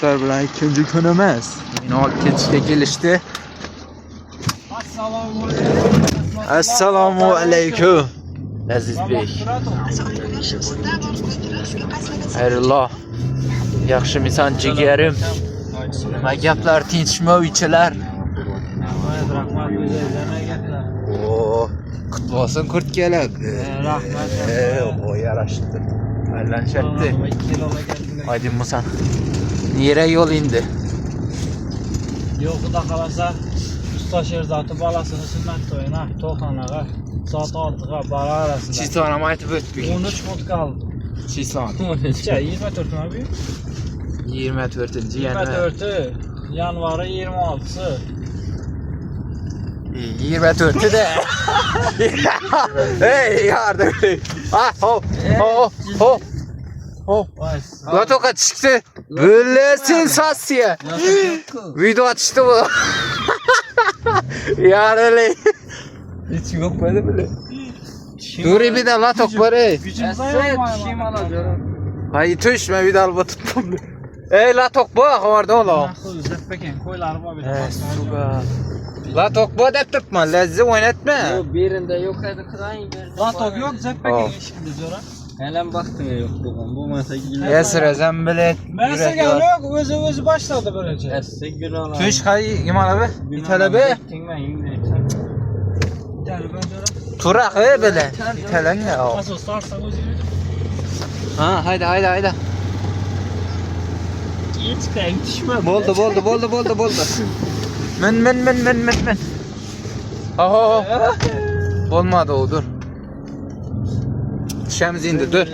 Dostlar bilan ikinci kunimiz. Meni olib ketishga kelishdi. Assalomu alaykum. Azizbek. Xayrulloh. Yaxshimisan jigarim? Nima gaplar, tinchmovchilar? Rahmat, o'zingizdan gaplar. Oo, qutlu olsun kurtkalar. Rahmat. O yarashdi. Aylanshatdi. 2 kiloga keldim. Haydi Musan. Nere yo'l indi? Yo'q, xudo xolasa, usta Sherzodning bolasini sunnat to'yina To'xonaga soat 6ga borar arasida. Chislani aytib o'tdik. 13 minut qoldi. Chislani. 24 mi bu? 24 yanvar 26'sı. 24 de. Hey yardım. Ah hop hop hop. Hop. Latoka çıktı. Böyle sensasyon. Video açtı bu. Yani hiç yok böyle bile. Duri bir de latok var ey. Kim alacağım? Hay düşme bir de alba tuttum. Ey latok bak orada ola. Zeppekin koylar var bir de. Suga. Latok bu dep tutma. Lezzi oynatma. Yok birinde yok edi kırayın birinde. Latok yok Zeppekin şimdi zora. Helen baktım yok bu mesela. Esre zembelet. Mesela yok özü başladı böylece. Esse gül ala. Tuş kay iman abi. İtale be. Gel ben zora. Turak böyle. İtalen ya. Nasıl sarsan özü. Ha haydi. Hiç kayın düşme. Boldu. Men. Oho. Olmadı o dur. Şemiz indi dur.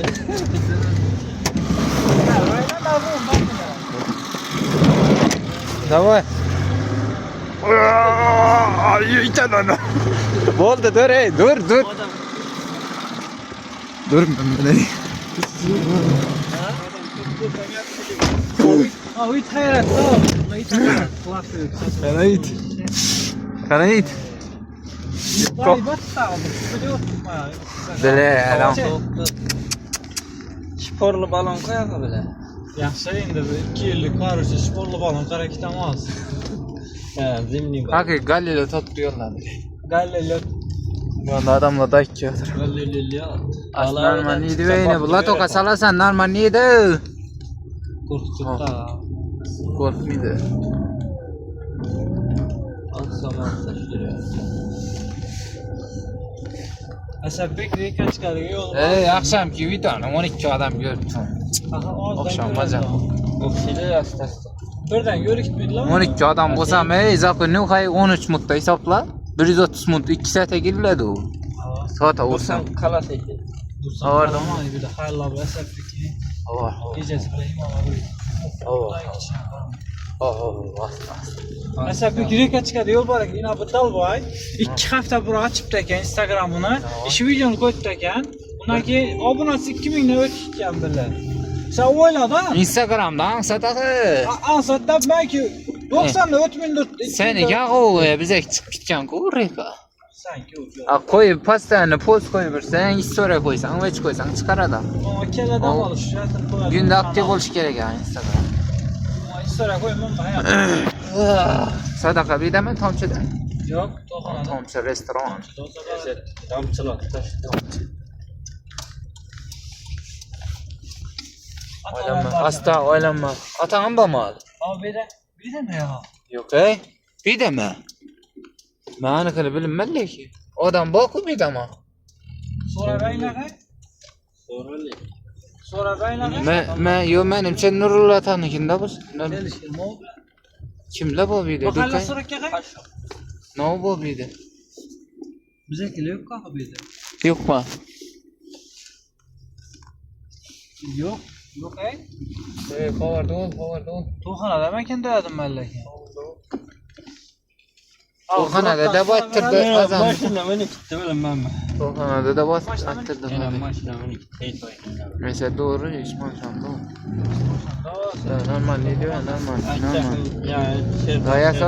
Давай. Ay itana. Boldu dur ey dur. Dur ben. Abi hayret Kana it. Vay batta biliyorsun bayağı. Bele adam. Sporlu balon koyak bile. Yaxşı indi 2 yillik karışı sporlu balon karaktamaz. He zimni balon. Haki Galileo topluyorlar. Galileo Yolda adamla da içiyor. ya. Normal neydi beyni bu latoka salasan normal neydi? Korktukta. Korkmuydu. Akşam saçlıyor. Asabek de kaç kere yol. Akşamki videonu 12 adam gördüm. Akşam bacan. Oksili hastası. Birden yürü gitmedi lan. 12 adam bolsam zakı ne kay 13 minutda hesapla. 130 minut 2 saate giriladi o. Saat olsa. Kala seydi. Orada mı? Bir de hayırlı abi Asabek'i. Allah. Gecesi bile imam abi. Asabek yürü kaç kere yol var yine bu dal var. 2 hafta bura açıp da Instagram'ını. İşi videonu koyup da Bunaki abonası 2000 ne ötken bile. Sen oyla da. Instagram'da ansataqı. Ansatda belki 90 da ötmündür. Seni yağı bize çıkıp gitken kurreka. Sanki o. Koyup pastane post koyuversen, story koysan, hiç koysan çıkar adam. Ama kelle adam alış. Günde aktif oluş gerek yani Instagram. Story koymam da Sadaka bir de mi Tomçu'da? Yok, Toxanada. Tomçu restoran. Damçılık. Oylanma. Atağın mı mal? Abi bir de mi ya? Yok bir de mi? Mani kılı bilinmeli ki. Adam boku bir de mi? Sonra beynine Sonra beynine Menimçe Nurullah tanıkında bu. Gelişir mi oldu? Kimle bu bir de? Bakayla sonra kekay? Ne o bu bir de? Bize kile yok kahve bir de. Yok mu? Yok Kavardı ol. Toxanada ben kendi adım mellek. Toxanada da battırdı adam. Başında beni gitti bilmem mi? Toxanada da battırdı. Başında beni gitti. Mesela doğru iş maşallah. Normal ne diyor normal. Gayaka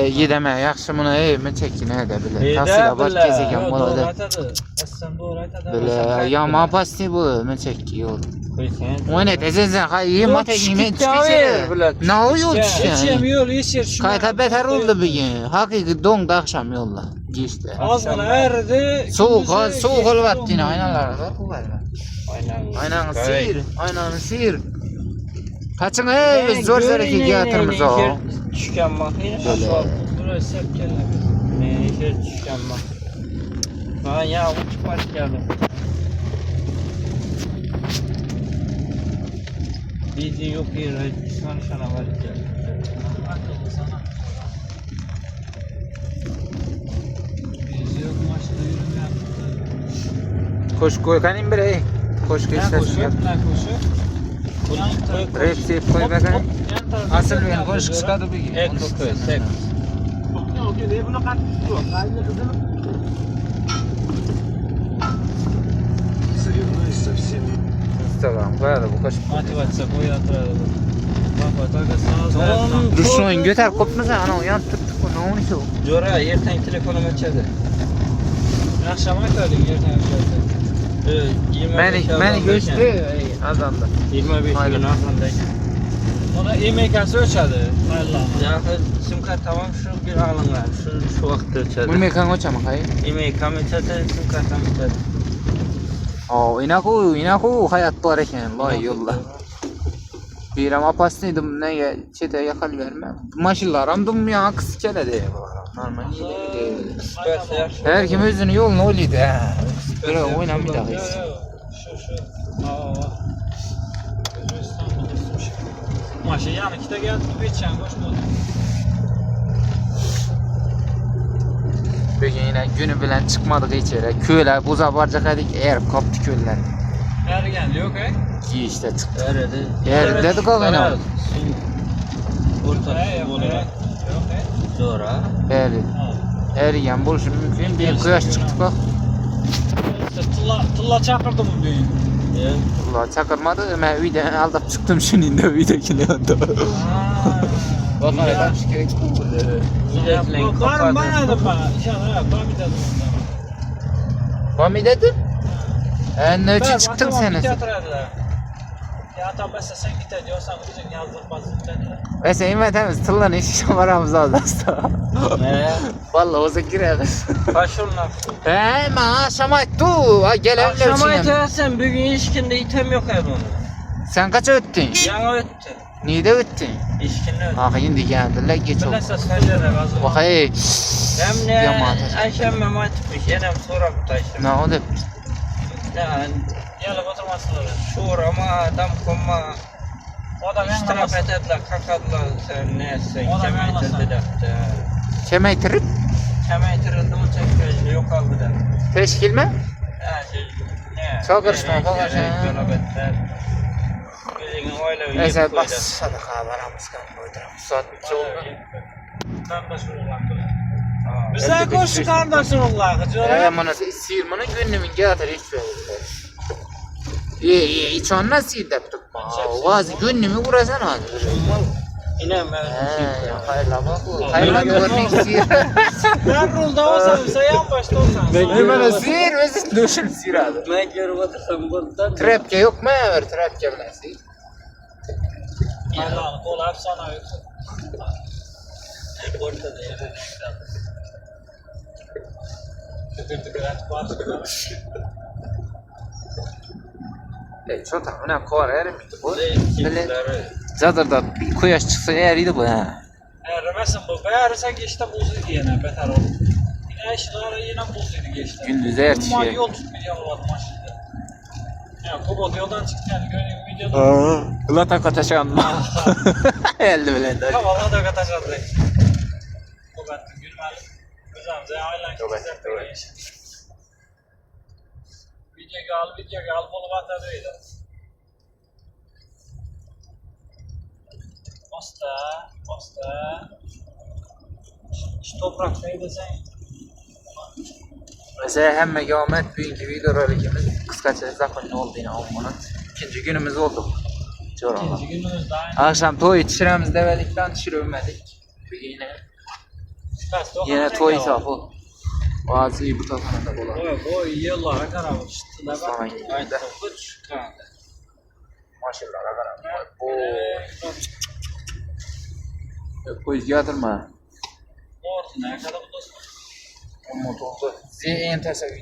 yedeme yaxşı buna men çekine de bile. Tahsila baş gezegen boladı. Sen doğru aytadı. Bile yama pasti bu men çekki yol. Koysan. Oynet ezezen hay Yok, mate yeme çıkıp ya, bular. Ne yol Geçeyim düşen? yol yeşil şu. Kayta beter oldu bugün. Hakiki don da akşam yolla. Geçti. Az gana erdi. Soğuk olup yine aynalar var bu galiba. Aynen sihir. Aynen sihir. Kaçın biz zor zereki getirmiz o. Düşken bakayım. Buraya sep geldi. Ne işe düşken bak. Ha ya uç park geldi. Bizi yok yer. Sana var ya. Akıllı sana. Biz yok maçta yürüme yaptık. Koş koy kanin bire. Koş Ne geçsin. koşuyor? Ne koşuyor? Rep koy bakalım. Asıl ben koş çıkadı bir. Ek koy. Sek. Instagram koyar bu koş. Motivatsiya koyatıradi. Bak bak sağa Düşün götür kopmasa ana uyan tuttuk ne olmuş o? Jora erten telefonum açadı. Akşam aytading ertaga keldi. Meni göçtü azanda. 25 Aynen. gün arkandayım. Ona EMK'si ölçadi. Allah'ım. Ya sim kart tamam şu bir alınlar. Şu vaqtda Bu açadı. mekan koçama hay. Yemeği kameçadı sim kartım açadı. O inaku hayat var eken vay yolla. Bir ama pasnıydım ne çete yakal verme. Maşinlar dum ya kıs keledi. Normal değil. Her kim özünü yolunu oluydu ha. Böyle oynamayacağız. Şu. Maşın yanıkta geldi. Geçen koşmadı. Bugün yine günü bilen çıkmadık içeri. Köyler buza barcak edik eğer kaptı köyler. Ergen yok he? İyi işte çıktı. Nerede? Yer dedik o gün. Orta Yok olarak he? Jora. Evet. Eriyen buluşum mümkün. Bir kıyaş çıktık bak. Tılla çakırdı mı bugün? Allah çakırmadı. Ben videoyu alıp çıktım şimdi de videokini yandı. Bakın adam şikayet Karım bana dedim bana. İnşallah ben bir dedim onlara. Mami dedin? Ne için çıktın sen? Ya tamam mesela sen git diyorsan bizim yazdırmazsın dediler. Mesela inmedemiz tıllan işi var amza azasta. Ne? Vallahi o zekireriz. Başoluna. He ma akşam tu. Gelen Akşama itersen bugün ilişkinde item yok ya bunun. Sen kaç öttün? Yana öttü. Niye öttün? İlişkinde öttü. Ah şimdi geldiler geç oldu. Bilese sence bazı. Bak hey. Hem ne Yaman. Ayşem memat etmiş. Yenem sonra bu taşım. Ne oldu? Ne Gelip oturmasınlar. şuur ama adam konma. O da ben İstirap anlasın. etediler, kakadlar sen ne sen O da ben kemeytirdi anlasın. de. Kemeytirip Kemeytirildi mi tekrar yok aldı da. teşkil mi? Ha şey ne? Çok karışma, Gerek, çok karışma. gerek, nöbetler. Bildiğin öyle bir Neyse yiyip bas. koyacağız. Sadaka aramız kalmadı. Saat bitti oldu. Kardeş oğlan. Ha. Bize koş kardeş oğlan. Mana sıyırmanın gönlümün getir hiç böyle. İyi hiç ondan sıyır da tutma. Vazı gönlümü vurasan hadi. Yine ben Hayırlı bak. Hayırlı görmek sıyır. Ben rulda olsam ise yan başta olsam. Hemen sıyır ve siz döşün sıyır abi. ben görüp otursam buradan. Trapke yok mu ya? Trapke bile sıyır. Allah'ım kol hep sana yok. Ortada ya. Tıkır et var. Çok da önemli kor erim bu. Böyle. Zadırda bir kuyaş çıksa eriydi bu ha. Remesin bu. Beğerse geçti buzlu diyene beter oldu. Yine işleri yine buzluydu geçti. Gündüz ertişiyor. Yol tutmuyor olmadı maşında. Ya Kubot yoldan çıktı yani görüyorum videoda. Ula taka taşanma. Elde bile de. Havalar da kataşadı. Kubat'ın gülmeli. Güzelce ailen güzel. Video gal bolup atadıydı. Osta. İşte toprak ne desen. Mesela hem megamet bugünkü videolarımız kıskaça zakon ne oldu yine olmanın. İkinci günümüz oldu. Çoğrala. İkinci günümüz de aynı. Akşam toy yetişiremiz devedikten yetişiremedik. Bugün yine toy safı. Bazı iyi bu tafana da bulan. Bu yıllara karamıştı. Sonra Aynen. Kuş kanka. Maşinlara qarab. Qo'yib yotırma. Ortuna kadar bu da Motorda. Zeyn tasavvur.